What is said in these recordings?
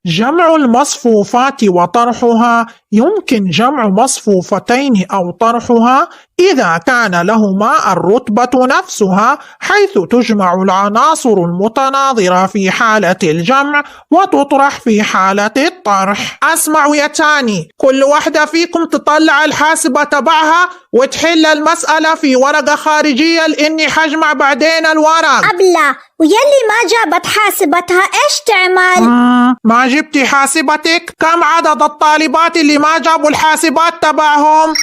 جمع المصفوفات وطرحها يمكن جمع مصفوفتين أو طرحها إذا كان لهما الرتبة نفسها، حيث تجمع العناصر المتناظرة في حالة الجمع وتطرح في حالة الطرح. أسمعوا يا تاني، كل واحدة فيكم تطلع الحاسبة تبعها وتحل المسألة في ورقة خارجية، لإني حجمع بعدين الورق. أبلة، ويلي ما جابت حاسبتها إيش تعمل؟ ما جبتي حاسبتك؟ كم عدد الطالبات اللي ما جابوا الحاسبات تبعهم؟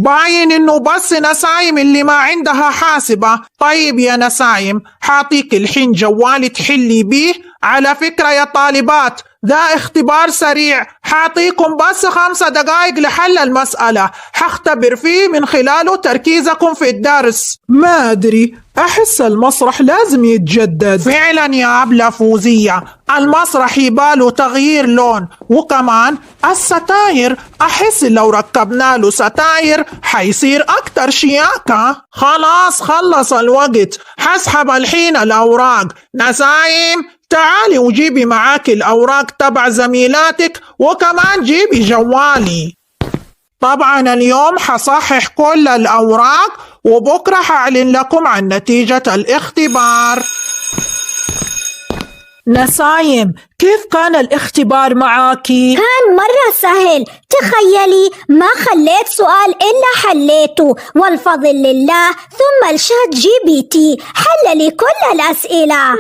باين انه بس نسايم اللي ما عندها حاسبة. طيب يا نسايم، حاطيك الحين جوالي تحلي بيه. على فكرة يا طالبات، ذا اختبار سريع، حاطيكم بس 5 دقائق لحل المسألة، حختبر فيه من خلاله تركيزكم في الدرس. ما أدري، أحس المسرح لازم يتجدد. فعلا يا أبلة فوزية، المسرح يباله تغيير لون، وكمان الستاير أحس لو ركبنا له ستاير حيصير أكتر شياكة. خلاص خلص الوقت، حسحب الحين الأوراق. نسايم تعالي وجيبي معاك الأوراق تبع زميلاتك، وكمان جيبي جوالي. طبعا اليوم حصحح كل الأوراق، وبكرة حأعلن لكم عن نتيجة الاختبار. نسايم، كيف كان الاختبار معاكي؟ كان مرة سهل، تخيلي ما خليت سؤال إلا حليته، والفضل لله، ثم الشات GPT حل لي كل الأسئلة.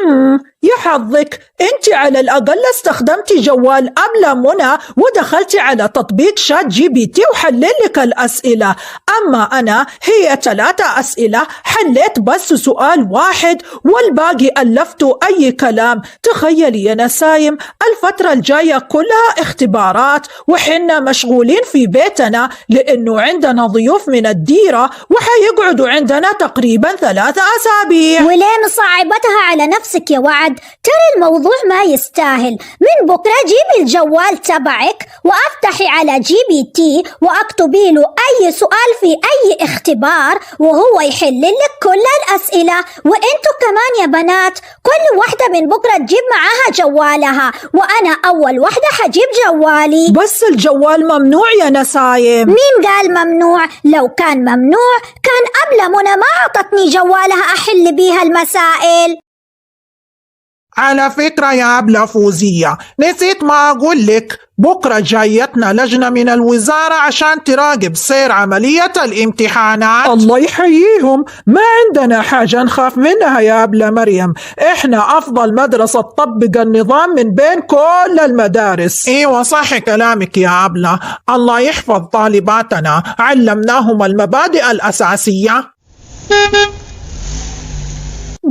يا حظك، انت على الأقل استخدمتي جوال أبلة منى ودخلتي على تطبيق شات GPT وحلل لك الأسئلة. أما أنا هي 3 أسئلة حليت بس سؤال واحد، والباقي ألفته أي كلام. تخيلي يا نسايم، الفترة الجاية كلها اختبارات، وحنا مشغولين في بيتنا لأنه عندنا ضيوف من الديرة وحيقعدوا عندنا تقريبا 3 أسابيع. وليه مصعبتها على نفسك يا وعد؟ ترى الموضوع ما يستاهل. من بكرة جيبي الجوال تبعك وافتحي على GPT واكتبي له أي سؤال في أي اختبار وهو يحل لك كل الأسئلة. وانتوا كمان يا بنات، كل واحدة من بكرة تجيب معاها جوالها، وأنا أول واحدة حجيب جوالي. بس الجوال ممنوع يا نسايم. مين قال ممنوع؟ لو كان ممنوع كان أبلة منى ما عطتني جوالها أحل بيها المسائل. على فكرة يا أبلة فوزية، نسيت ما أقول لك، بكرة جايتنا لجنة من الوزارة عشان تراقب سير عملية الامتحانات. الله يحييهم، ما عندنا حاجة نخاف منها يا أبلة مريم، إحنا أفضل مدرسة تطبق النظام من بين كل المدارس. إيوة صح كلامك يا أبلة، الله يحفظ طالباتنا، علمناهم المبادئ الأساسية.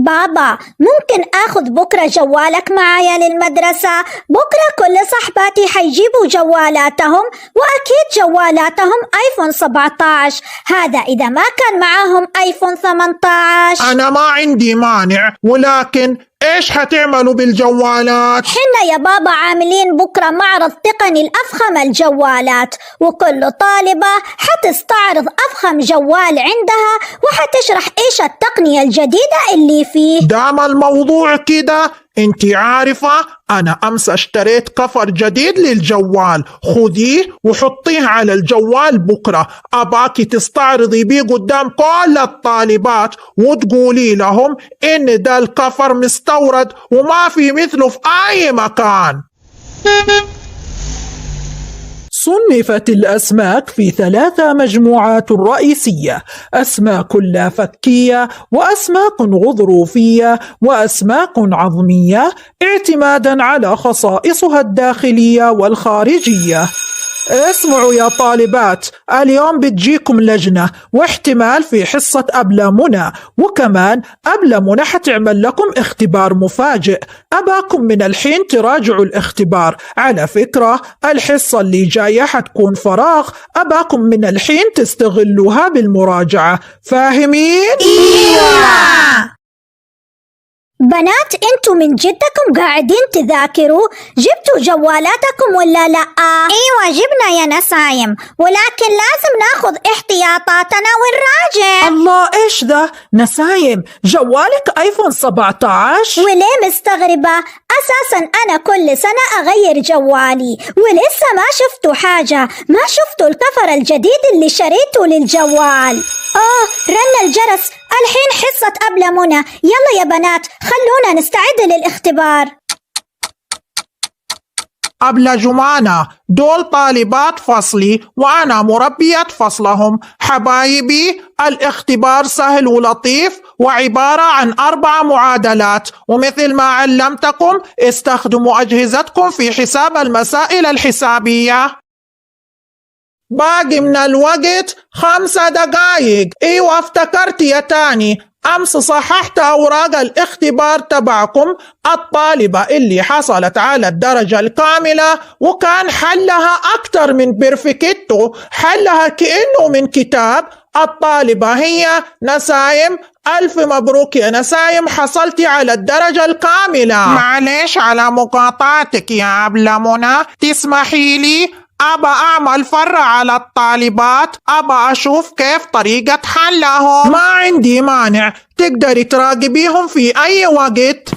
بابا، ممكن آخذ بكرة جوالك معايا للمدرسة؟ بكرة كل صحباتي حيجيبوا جوالاتهم، وأكيد جوالاتهم آيفون 17، هذا إذا ما كان معاهم آيفون 18. أنا ما عندي مانع، ولكن إيش حتعملوا بالجوالات؟ حنا يا بابا عاملين بكرة معرض تقني لأفخم الجوالات، وكل طالبة حتستعرض أفخم جوال عندها وحتشرح إيش التقنية الجديدة اللي فيه. دام الموضوع كده، انتي عارفة أنا أمس اشتريت كفر جديد للجوال، خذيه وحطيه على الجوال بكرة، أباكي تستعرضي بيه قدام كل الطالبات وتقولي لهم إن ده الكفر مستورد وما في مثله في أي مكان. صنفت الأسماك في 3 مجموعات رئيسية: أسماك لا فكية، وأسماك غضروفية، وأسماك عظمية، اعتمادا على خصائصها الداخلية والخارجية. اسمعوا يا طالبات، اليوم بتجيكم لجنة، واحتمال في حصة أبلة منى، وكمان أبلة منى حتعمل لكم اختبار مفاجئ. أباكم من الحين تراجعوا الاختبار. على فكرة الحصة اللي جاية حتكون فراغ، أباكم من الحين تستغلوها بالمراجعة، فاهمين؟ إيوه. بنات، انتوا من جدكم قاعدين تذاكروا؟ جبتوا جوالاتكم ولا لا؟ ايوه جبنا يا نسايم، ولكن لازم ناخذ احتياطاتنا ونراجع. الله، ايش ذا؟ نسايم جوالك ايفون 17؟ وليه مستغربة؟ أساسا أنا كل سنة أغير جوالي ولسه ما شفتوا حاجة، ما شفتوا الكفر الجديد اللي شريته للجوال. رن الجرس، الحين حصة أبلة منى، يلا يا بنات خلونا نستعد للاختبار. أبلة جمانة دول طالبات فصلي وأنا مربية فصلهم. حبايبي الاختبار سهل ولطيف وعبارة عن 4 معادلات، ومثل ما علمتكم استخدموا أجهزتكم في حساب المسائل الحسابية. باقي من الوقت 5 دقايق. ايوه افتكرت يا تاني، أمس صححت أوراق الاختبار تبعكم. الطالبة اللي حصلت على الدرجة الكاملة وكان حلها أكتر من بيرفكتو، حلها كأنه من كتاب، الطالبة هي نسايم. ألف مبروك يا نسايم، حصلتي على الدرجة الكاملة. معلش على مقاطعتك يا أبلة منى، تسمحي لي أبا أعمل فرع على الطالبات، أبا أشوف كيف طريقة حلهم. ما عندي مانع، تقدري تراقبيهم في أي وقت.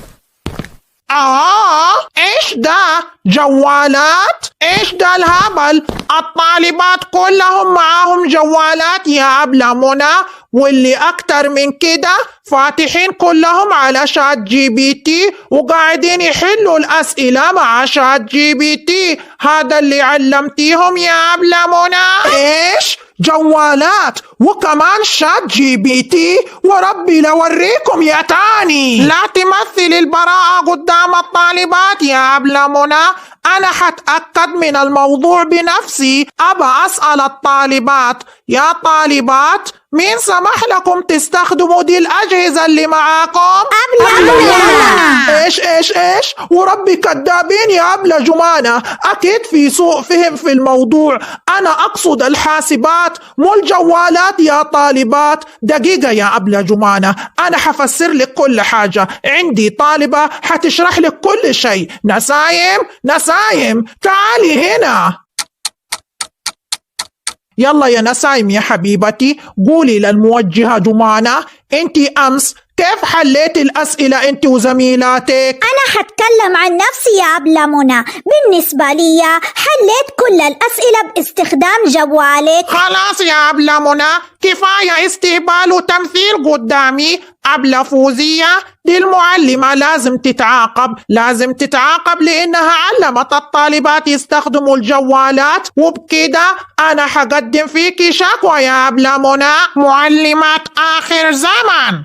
إيش ده؟ جوالات؟ إيش ده الهبل؟ الطالبات كلهم معاهم جوالات يا أبلة منى، واللي أكتر من كده فاتحين كلهم على شات جي بي تي وقاعدين يحلوا الأسئلة مع شات جي بي تي. هذا اللي علمتيهم يا أبلة منى؟ إيش؟ جوالات وكمان شات جي بي تي؟ وربي لوريكم يا تاني. لا تمثل البراءة قدام الطالبات يا أبلة منى، أنا حتأكد من الموضوع بنفسي. أبا أسأل الطالبات، يا طالبات مين سمح لكم تستخدموا دي الأجهزة اللي معاكم؟ أبلة. إيش وربي كذابين يا أبلة جمانة، أكيد في سوء فهم في الموضوع. أنا أقصد الحاسبات مو الجوالات يا طالبات. دقيقة يا أبلة جمانة، أنا حفسر لك كل حاجة. عندي طالبة حتشرح لك كل شيء. نسايم تعالي هنا. يلا يا نسايم يا حبيبتي، قولي للموجهة جمانة، انتي أمس كيف حليت الأسئلة انت وزميلاتك؟ أنا حتكلم عن نفسي يا أبلة منى. بالنسبة لي حليت كل الأسئلة باستخدام جوالك. خلاص يا أبلة منى، كفاية استهبال وتمثيل قدامي. أبلة فوزية دي المعلمة لازم تتعاقب لأنها علمت الطالبات يستخدموا الجوالات، وبكده أنا حقدم فيكي شكوى يا أبلة منى. معلمات آخر زمن.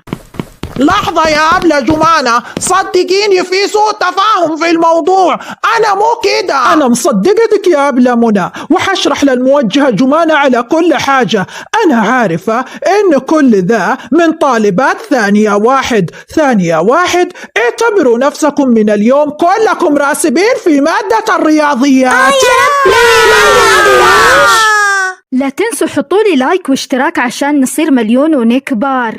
لحظة يا أبلة جمانة، صدقيني في سوء تفاهم في الموضوع، أنا مو كده. أنا مصدقتك يا أبلة منى، وحشرح للموجهة جمانة على كل حاجة. أنا عارفة إن كل ذا من طالبات ثانية واحد. اعتبروا نفسكم من اليوم كلكم راسبين في مادة الرياضيات. لا تنسوا حطوا لي لايك واشتراك عشان نصير مليون ونكبر.